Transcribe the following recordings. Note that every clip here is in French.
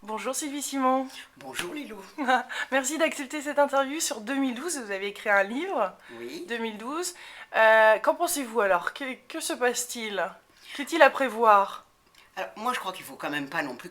Bonjour Sylvie Simon. Bonjour Lilou. Merci d'accepter cette interview sur 2012. Vous avez écrit un livre, Oui. 2012. Qu'en pensez-vous alors? Que se passe-t-il? Qu'est-il à prévoir? Alors, moi, je crois qu'il faut quand même pas non plus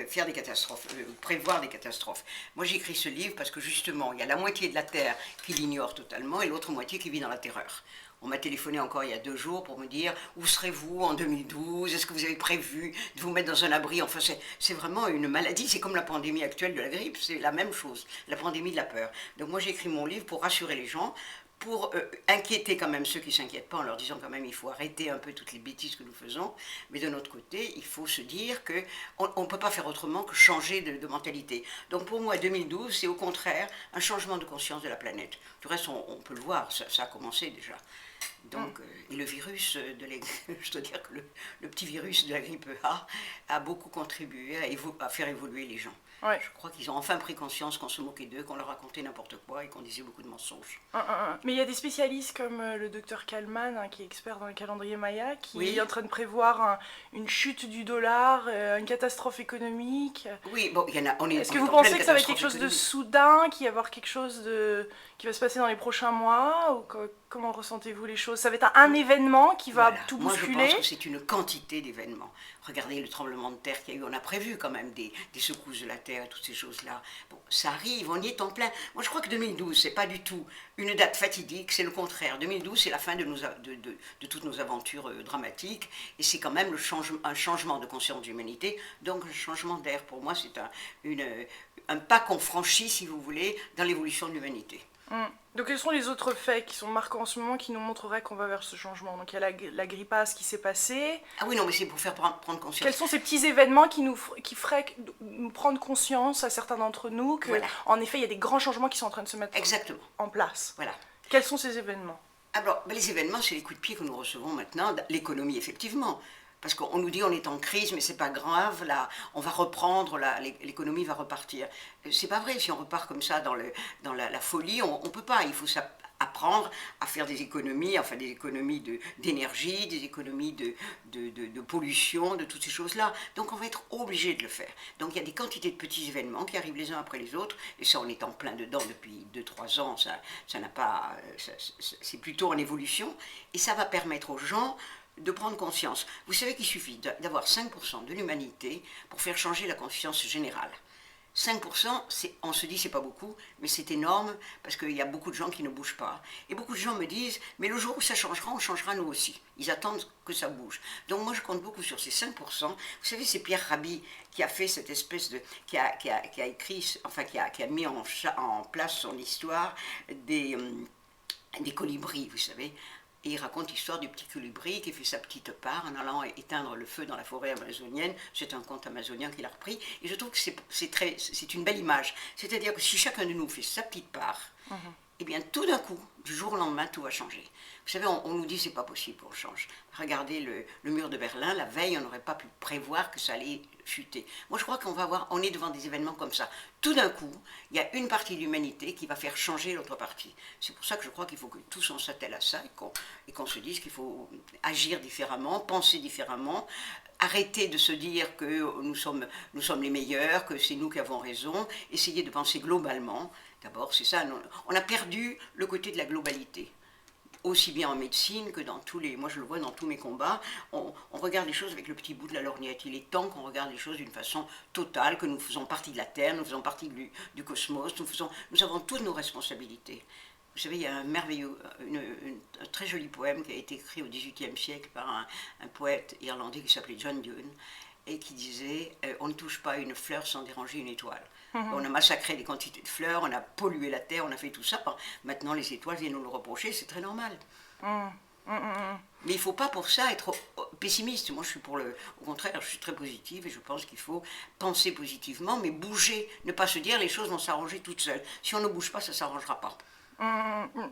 faire des catastrophes, prévoir des catastrophes. Moi, j'ai écrit ce livre parce que justement, il y a la moitié de la Terre qui l'ignore totalement et l'autre moitié qui vit dans la terreur. On m'a téléphoné encore il y a 2 jours pour me dire où serez-vous en 2012? Est-ce que vous avez prévu de vous mettre dans un abri? Enfin, c'est vraiment une maladie. C'est comme la pandémie actuelle de la grippe. C'est la même chose. La pandémie de la peur. Donc moi, j'ai écrit mon livre pour rassurer les gens, pour inquiéter quand même ceux qui ne s'inquiètent pas en leur disant quand même il faut arrêter un peu toutes les bêtises que nous faisons, mais de notre côté il faut se dire qu'on ne peut pas faire autrement que changer de mentalité. Donc pour moi 2012 c'est au contraire un changement de conscience de la planète. Du reste on peut le voir, ça a commencé déjà. Donc, et le virus, je dois dire que le petit virus de la grippe A beaucoup contribué à faire évoluer les gens. Ouais. Je crois qu'ils ont enfin pris conscience qu'on se moquait d'eux, qu'on leur racontait n'importe quoi et qu'on disait beaucoup de mensonges. Mais il y a des spécialistes comme le docteur Kalman, qui est expert dans le calendrier Maya, qui est Oui, en train de prévoir une chute du dollar, une catastrophe économique. oui, bon, il y en a, Est-ce on que est vous en pleine pensez que ça va être quelque catastrophe chose de économique. soudain, qu'il va y avoir quelque chose qui va se passer dans les prochains mois, ou comment ressentez-vous les choses? Ça va être un événement qui va Voilà, tout moi je bousculer? pense que c'est une quantité d'événements. Regardez le tremblement de terre qu'il y a eu, on a prévu quand même des secousses de la terre et toutes ces choses-là. Bon, ça arrive, on y est en plein. Moi je crois que 2012, c'est pas du tout une date fatidique, c'est le contraire. 2012, c'est la fin de toutes nos aventures dramatiques et c'est quand même un changement de conscience de l'humanité, donc un changement d'air. Pour moi, c'est un pas qu'on franchit, si vous voulez, dans l'évolution de l'humanité. Donc quels sont les autres faits qui sont marquants en ce moment qui nous montreraient qu'on va vers ce changement? Donc il y a la grippace qui s'est passée. Ah oui, non, mais c'est pour faire prendre Quels conscience. sont ces petits événements qui feraient nous prendre conscience à certains d'entre nous que, Voilà, en effet, il y a des grands changements qui sont en train de se mettre exactement. en place? Voilà. Quels sont ces événements? Alors, ben, les événements, c'est les coups de pied que nous recevons maintenant. L'économie, effectivement. Parce qu'on nous dit on est en crise, mais c'est pas grave, là, on va reprendre, l'économie va repartir. C'est pas vrai, si on repart comme ça dans la folie, on peut pas. Il faut apprendre à faire des économies, enfin des économies d'énergie, des économies de pollution, de toutes ces choses-là. Donc on va être obligé de le faire. Donc il y a des quantités de petits événements qui arrivent les uns après les autres, et ça on est en plein dedans depuis 2 3 ans, ça n'a pas, c'est plutôt en évolution, et ça va permettre aux gens de prendre conscience. Vous savez qu'il suffit d'avoir 5% de l'humanité pour faire changer la conscience générale. 5%, on se dit c'est pas beaucoup, mais c'est énorme parce qu'il y a beaucoup de gens qui ne bougent pas. Et beaucoup de gens me disent, mais le jour où ça changera, on changera nous aussi. Ils attendent que ça bouge. Donc moi je compte beaucoup sur ces 5%. Vous savez, c'est Pierre Rabhi qui a fait cette espèce de... qui a écrit, enfin qui a mis en place son histoire des colibris, vous savez. Et il raconte l'histoire du petit colibri qui fait sa petite part en allant éteindre le feu dans la forêt amazonienne. C'est un conte amazonien qu'il a repris. Et je trouve que c'est une belle image. C'est-à-dire que si chacun de nous fait sa petite part, eh bien tout d'un coup, du jour au lendemain, tout va changer. Vous savez, on nous dit c'est pas possible qu'on change. Regardez le mur de Berlin, la veille, on n'aurait pas pu prévoir que ça allait chuter. Moi, je crois on est devant des événements comme ça. Tout d'un coup, il y a une partie de l'humanité qui va faire changer l'autre partie. C'est pour ça que je crois qu'il faut que tous on s'attelle à ça et qu'on se dise qu'il faut agir différemment, penser différemment, arrêter de se dire que nous sommes les meilleurs, que c'est nous qui avons raison, essayer de penser globalement. D'abord, c'est ça, on a perdu le côté de la globalité. Aussi bien en médecine que dans moi je le vois dans tous mes combats, on regarde les choses avec le petit bout de la lorgnette. Il est temps qu'on regarde les choses d'une façon totale, que nous faisons partie de la Terre, nous faisons partie du cosmos, nous avons toutes nos responsabilités. Vous savez, il y a un merveilleux, un très joli poème qui a été écrit au XVIIIe siècle par un poète irlandais qui s'appelait John Donne et qui disait on ne touche pas une fleur sans déranger une étoile. On a massacré des quantités de fleurs, on a pollué la terre, on a fait tout ça. Maintenant, les étoiles viennent nous le reprocher, c'est très normal. Mais il ne faut pas pour ça être pessimiste. Moi, au contraire, je suis très positive et je pense qu'il faut penser positivement, mais bouger, ne pas se dire les choses vont s'arranger toutes seules. Si on ne bouge pas, ça ne s'arrangera pas.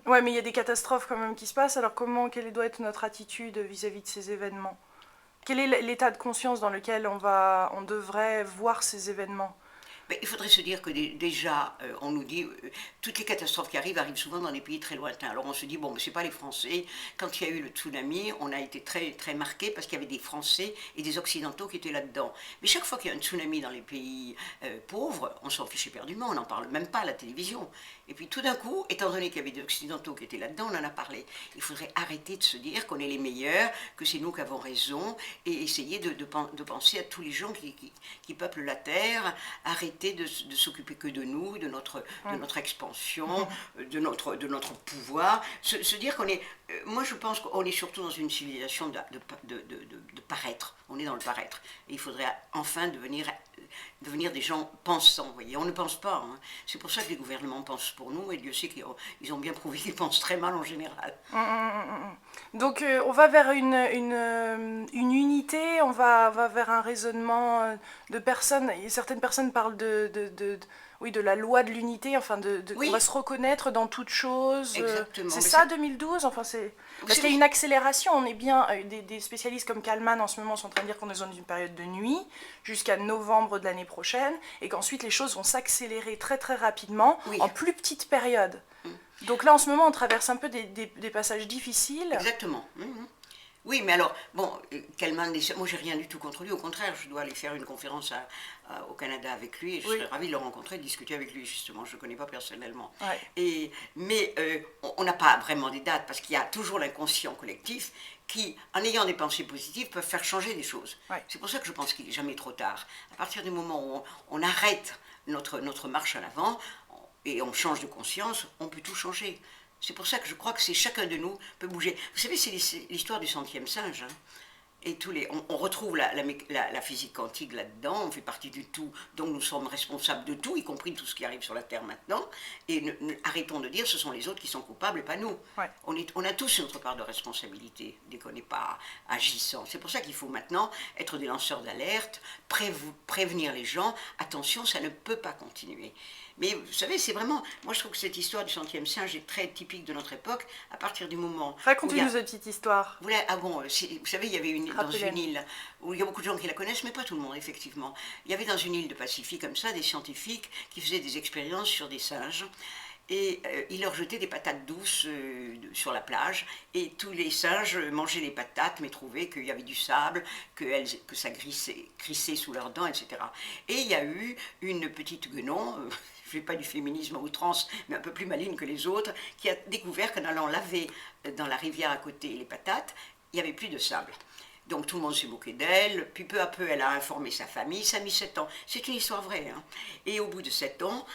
Ouais, mais il y a des catastrophes quand même qui se passent. Alors quelle doit être notre attitude vis-à-vis de ces événements? Quel est l'état de conscience dans lequel on devrait voir ces événements? Mais il faudrait se dire que déjà, on nous dit, toutes les catastrophes qui arrivent souvent dans des pays très lointains. Alors on se dit, bon, mais c'est pas les Français. Quand il y a eu le tsunami, on a été très, très marqués parce qu'il y avait des Français et des Occidentaux qui étaient là-dedans. Mais chaque fois qu'il y a un tsunami dans les pays pauvres, on s'en fiche éperdument, on n'en parle même pas à la télévision. Et puis tout d'un coup, étant donné qu'il y avait des Occidentaux qui étaient là-dedans, on en a parlé. Il faudrait arrêter de se dire qu'on est les meilleurs, que c'est nous qui avons raison, et essayer de penser à tous les gens qui peuplent la Terre, arrêter de s'occuper que de nous, de notre expansion, de notre pouvoir, se dire qu'on est... moi je pense qu'on est surtout dans une civilisation de paraître, on est dans le paraître. Et il faudrait enfin devenir des gens pensants, vous voyez. On ne pense pas, hein. C'est pour ça que les gouvernements pensent pour nous, et Dieu sait qu'ils ont bien prouvé qu'ils pensent très mal en général. Donc on va vers une unité, on va vers un raisonnement de personnes, et certaines personnes parlent oui, de la loi de l'unité, enfin Oui. on va se reconnaître dans toute chose. Exactement. C'est Mais ça 2012, enfin c'est... Parce qu'il y a une accélération, on est bien, des spécialistes comme Kalman en ce moment sont en train de dire qu'on est dans une période de nuit jusqu'à novembre de l'année prochaine, et qu'ensuite les choses vont s'accélérer très très rapidement, Oui. en plus petite période. Donc là en ce moment on traverse un peu des passages difficiles. Exactement. Oui, mais alors, bon, Kalman, moi j'ai rien du tout contre lui, au contraire, je dois aller faire une conférence au Canada avec lui, et je serais ravie de le rencontrer, de discuter avec lui, justement, je ne le connais pas personnellement. Ouais. Mais on n'a pas vraiment des dates, parce qu'il y a toujours l'inconscient collectif qui, en ayant des pensées positives, peuvent faire changer des choses. Ouais. C'est pour ça que je pense qu'il n'est jamais trop tard. À partir du moment où on arrête notre marche en avant, et on change de conscience, on peut tout changer. C'est pour ça que je crois que chacun de nous peut bouger. Vous savez, c'est l'histoire du centième singe. Hein. Et on retrouve la physique quantique là-dedans, on fait partie du tout, donc nous sommes responsables de tout, y compris de tout ce qui arrive sur la Terre maintenant. Et arrêtons de dire ce sont les autres qui sont coupables et pas nous. Ouais. On a tous notre part de responsabilité dès qu'on n'est pas agissant. C'est pour ça qu'il faut maintenant être des lanceurs d'alerte, prévenir les gens, attention, ça ne peut pas continuer. Mais vous savez, c'est vraiment... Moi, je trouve que cette histoire du centième singe est très typique de notre époque, à partir du moment... Raconte-nous cette petite histoire. Vous savez, il y avait dans une île, où il y a beaucoup de gens qui la connaissent, mais pas tout le monde, effectivement. Il y avait dans une île de Pacifique, comme ça, des scientifiques qui faisaient des expériences sur des singes, et ils leur jetaient des patates douces sur la plage, et tous les singes mangeaient les patates, mais trouvaient qu'il y avait du sable, que ça crissait sous leurs dents, etc. Et il y a eu une petite guenon... je ne fais pas du féminisme à outrance, mais un peu plus maligne que les autres, qui a découvert qu'en allant laver dans la rivière à côté les patates, il n'y avait plus de sable. Donc tout le monde s'est moqué d'elle, puis peu à peu elle a informé sa famille, ça a mis 7 ans. C'est une histoire vraie. Hein. Et au bout de 7 ans,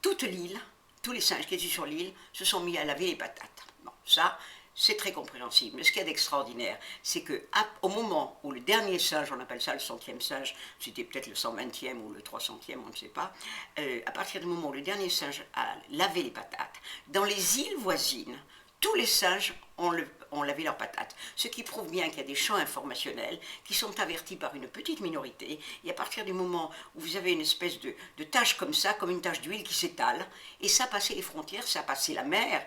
toute l'île, tous les singes qui étaient sur l'île, se sont mis à laver les patates. Bon, ça... c'est très compréhensible. Mais ce qu'il y a d'extraordinaire, c'est qu'au moment où le dernier singe, on appelle ça le centième singe, c'était peut-être le 120e ou le 300e, on ne sait pas, à partir du moment où le dernier singe a lavé les patates, dans les îles voisines, tous les singes ont lavé leurs patates. Ce qui prouve bien qu'il y a des champs informationnels qui sont avertis par une petite minorité. Et à partir du moment où vous avez une espèce de tache comme ça, comme une tache d'huile qui s'étale, et ça a passé les frontières, ça a passé la mer,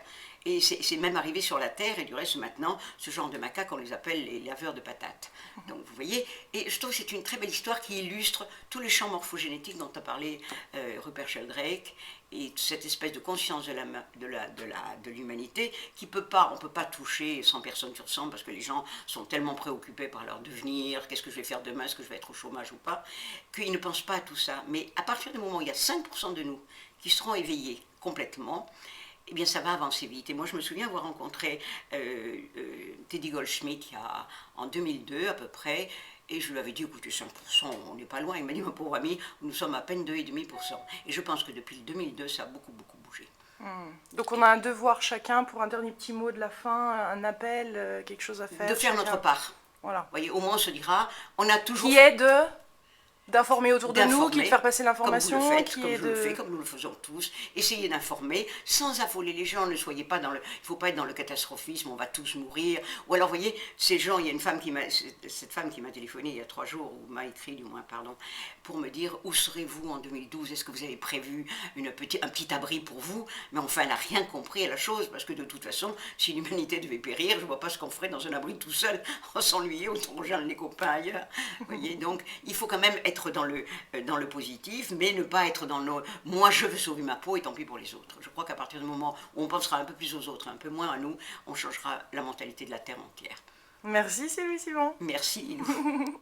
et c'est même arrivé sur la Terre, et du reste maintenant, ce genre de macaques, on les appelle les laveurs de patates. Donc vous voyez, et je trouve que c'est une très belle histoire qui illustre tous les champs morphogénétiques dont a parlé Rupert Sheldrake, et cette espèce de conscience de l'humanité qui on ne peut pas toucher 100 personnes sur 100 parce que les gens sont tellement préoccupés par leur devenir, qu'est-ce que je vais faire demain, est-ce que je vais être au chômage ou pas, qu'ils ne pensent pas à tout ça. Mais à partir du moment où il y a 5% de nous qui seront éveillés complètement, eh bien ça va avancer vite. Et moi je me souviens avoir rencontré Teddy Goldschmidt en 2002 à peu près, et je lui avais dit, écoutez, 5%, on n'est pas loin. Il m'a dit, mon pauvre ami, nous sommes à peine 2,5%. Et je pense que depuis le 2002, ça a beaucoup, beaucoup bougé. Donc on a un devoir chacun, pour un dernier petit mot de la fin, un appel, quelque chose à faire. De faire notre part. Voilà. Vous voyez, au moins on se dira, on a toujours... Qui est d'informer autour de nous, qui est de faire passer l'information, comme vous le faites, comme je le fais, comme nous le faisons tous. Essayez d'informer sans affoler les gens. Ne soyez pas dans le... Il ne faut pas être dans le catastrophisme, on va tous mourir. Ou alors, vous voyez, ces gens, il y a une femme cette femme qui m'a téléphoné il y a 3 jours, ou m'a écrit du moins, pardon, pour me dire, où serez-vous en 2012 ? Est-ce que vous avez prévu un petit abri pour vous ? Mais enfin, elle n'a rien compris à la chose, parce que de toute façon, si l'humanité devait périr, je ne vois pas ce qu'on ferait dans un abri tout seul, on s'ennuyait, autant rejoindre les copains ailleurs. Vous voyez, donc, il faut quand même être être dans le positif, mais ne pas être dans le « moi je veux sauver ma peau et tant pis pour les autres ». Je crois qu'à partir du moment où on pensera un peu plus aux autres, un peu moins à nous, on changera la mentalité de la Terre entière. Merci Sylvie Simon. Merci Ilou.